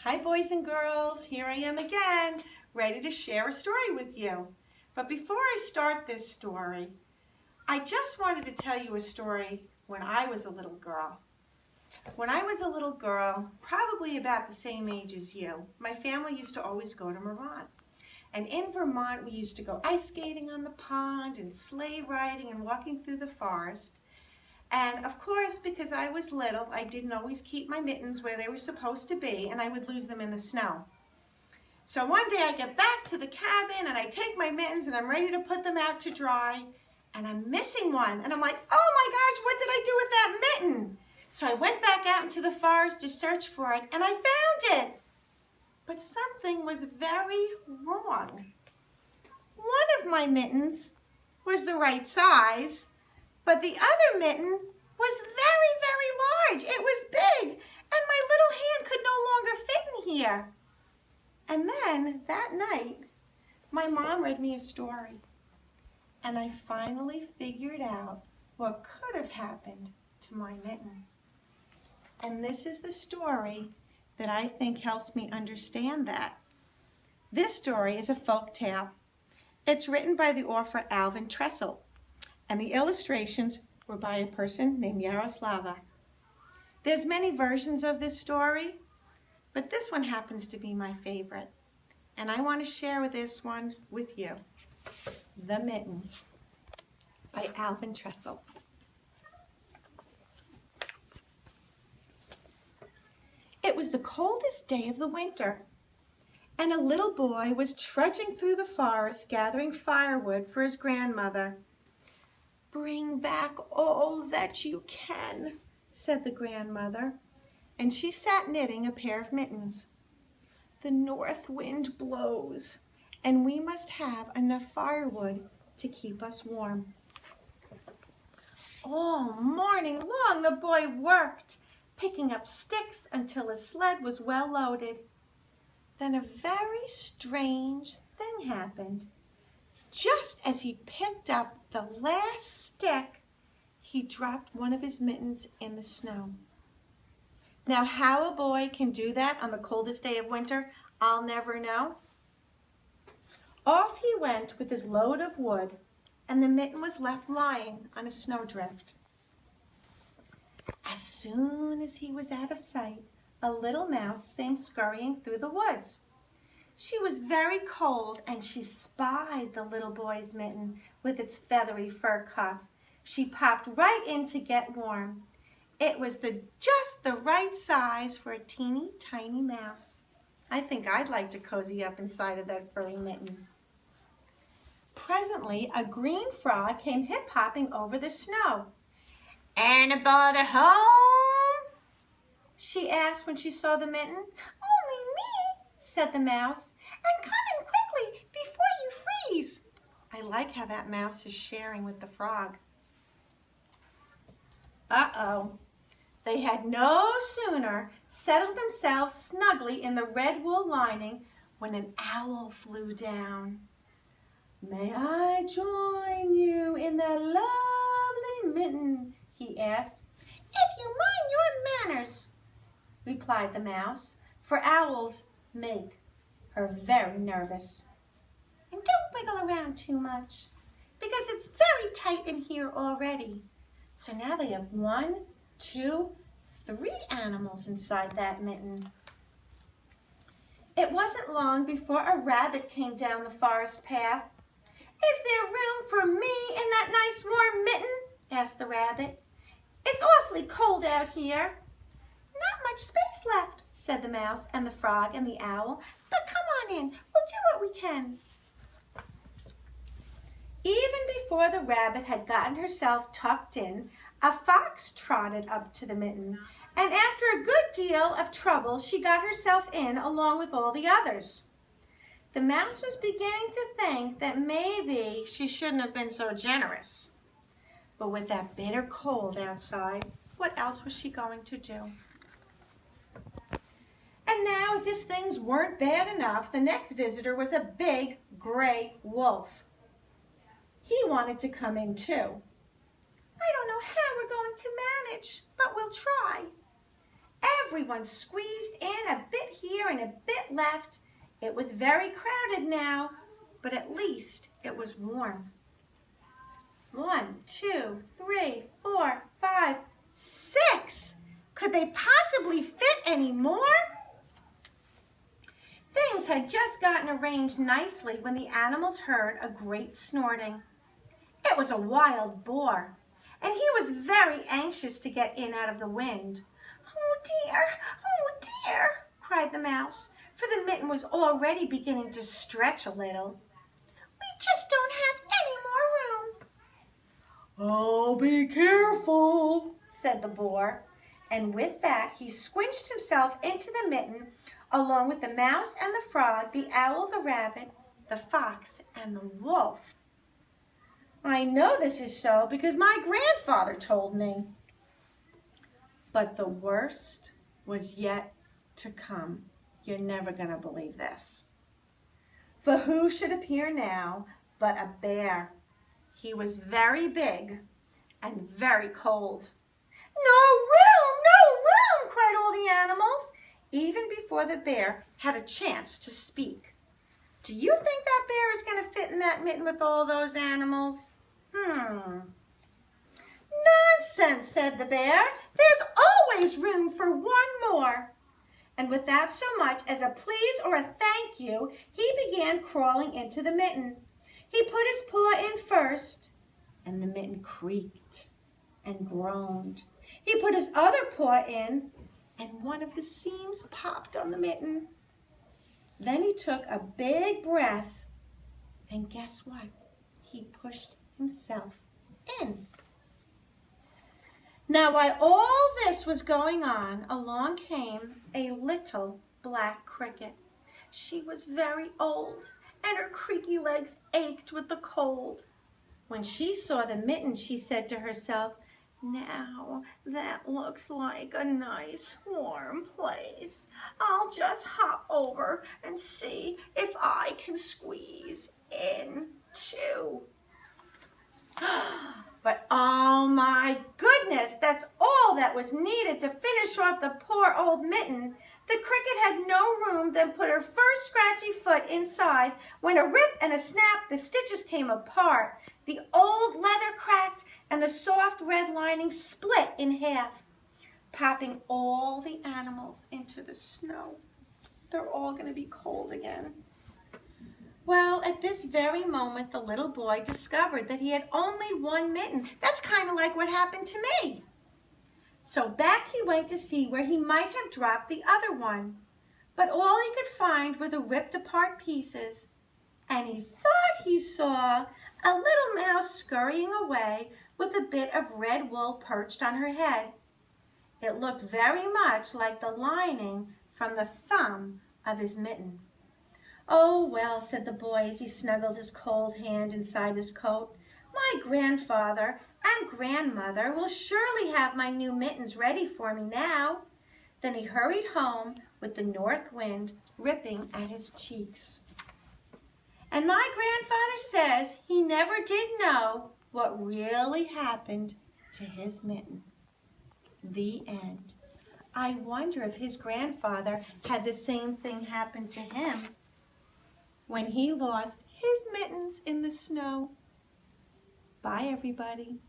Hi boys and girls, here I am again, ready to share a story with you. But before I start this story, I just wanted to tell you a story when I was a little girl. When I was a little girl, probably about the same age as you, my family used to always go to Vermont. And in Vermont, we used to go ice skating on the pond and sleigh riding and walking through the forest. And of course, because I was little, I didn't always keep my mittens where they were supposed to be, and I would lose them in the snow. So one day I get back to the cabin and I take my mittens and I'm ready to put them out to dry, and I'm missing one. And I'm like, oh my gosh, what did I do with that mitten? So I went back out into the forest to search for it, and I found it. But something was very wrong. One of my mittens was the right size, but the other mitten was very, very large. It was big, and my little hand could no longer fit in here. And then that night, my mom read me a story, and I finally figured out what could have happened to my mitten. And this is the story that I think helps me understand that. This story is a folk tale. It's written by the author Alvin Tresselt, and the illustrations were by a person named Yaroslava. There's many versions of this story, but this one happens to be my favorite, and I want to share this one with you. The Mitten by Alvin Tresselt. It was the coldest day of the winter, and a little boy was trudging through the forest gathering firewood for his grandmother. "Bring back all that you can," said the grandmother, and she sat knitting a pair of mittens. "The north wind blows, and we must have enough firewood to keep us warm." All morning long the boy worked, picking up sticks until his sled was well loaded. Then a very strange thing happened. Just as he picked up the last stick, he dropped one of his mittens in the snow. Now, how a boy can do that on the coldest day of winter, I'll never know. Off he went with his load of wood, and the mitten was left lying on a snowdrift. As soon as he was out of sight, a little mouse came scurrying through the woods. She was very cold, and she spied the little boy's mitten with its feathery fur cuff. She popped right in to get warm. It was just the right size for a teeny tiny mouse. I think I'd like to cozy up inside of that furry mitten. Presently, a green frog came hip-hopping over the snow. "Anybody home?" she asked when she saw the mitten. "Only me," said the mouse. "And come in quickly before you freeze." I like how that mouse is sharing with the frog. Uh-oh. They had no sooner settled themselves snugly in the red wool lining when an owl flew down. "May I join you in that lovely mitten?" he asked. "If you mind your manners," replied the mouse, for owls make her very nervous. "And don't wiggle around too much, because it's very tight in here already." So now they have 1, 2, 3 animals inside that mitten. It wasn't long before a rabbit came down the forest path. "Is there room for me in that nice warm mitten?" asked the rabbit. "It's awfully cold out here." "Not much space left," said the mouse and the frog and the owl. "But come on in, we'll do what we can." Even before the rabbit had gotten herself tucked in, a fox trotted up to the mitten, and after a good deal of trouble, she got herself in along with all the others. The mouse was beginning to think that maybe she shouldn't have been so generous. But with that bitter cold outside, what else was she going to do? And now, as if things weren't bad enough, the next visitor was a big gray wolf. He wanted to come in too. "I don't know how we're going to manage, but we'll try." Everyone squeezed in, a bit here and a bit left. It was very crowded now, but at least it was warm. 1, 2, 3, 4, 5, 6. Could they possibly fit any more? Things had just gotten arranged nicely when the animals heard a great snorting. It was a wild boar, and he was very anxious to get in out of the wind. Oh dear, cried the mouse, for the mitten was already beginning to stretch a little. We just don't have any more room. Oh, be careful, said the boar, and with that he squinched himself into the mitten, along with the mouse and the frog, the owl, the rabbit, the fox, and the wolf. I know this is so because my grandfather told me. But the worst was yet to come. You're never going to believe this. For who should appear now but a bear? He was very big and very cold. No room, cried all the animals, even before the bear had a chance to speak. Do you think that bear is going to fit in that mitten with all those animals? Nonsense, said the bear. There's always room for one more. And without so much as a please or a thank you, he began crawling into the mitten. He put his paw in first, and the mitten creaked and groaned. He put his other paw in, and one of the seams popped on the mitten. Then he took a big breath, and guess what? He pushed himself in. Now, while all this was going on, along came a little black cricket. She was very old, and her creaky legs ached with the cold. When she saw the mitten, she said to herself, now that looks like a nice warm place. I'll just hop over and see if I can squeeze in too. But oh my goodness, that's all that was needed to finish off the poor old mitten. The cricket had no room, then put her first scratchy foot inside. When a rip and a snap, the stitches came apart. The old leather cracked and the soft red lining split in half, popping all the animals into the snow. They're all going to be cold again. Well, at this very moment, the little boy discovered that he had only one mitten. That's kind of like what happened to me. So back he went to see where he might have dropped the other one. But all he could find were the ripped apart pieces. And he thought he saw a little mouse scurrying away with a bit of red wool perched on her head. It looked very much like the lining from the thumb of his mitten. Oh, well, said the boy as he snuggled his cold hand inside his coat, my grandfather and grandmother will surely have my new mittens ready for me now. Then he hurried home with the north wind ripping at his cheeks. And my grandfather says he never did know what really happened to his mitten. The end. I wonder if his grandfather had the same thing happen to him when he lost his mittens in the snow. Bye, everybody.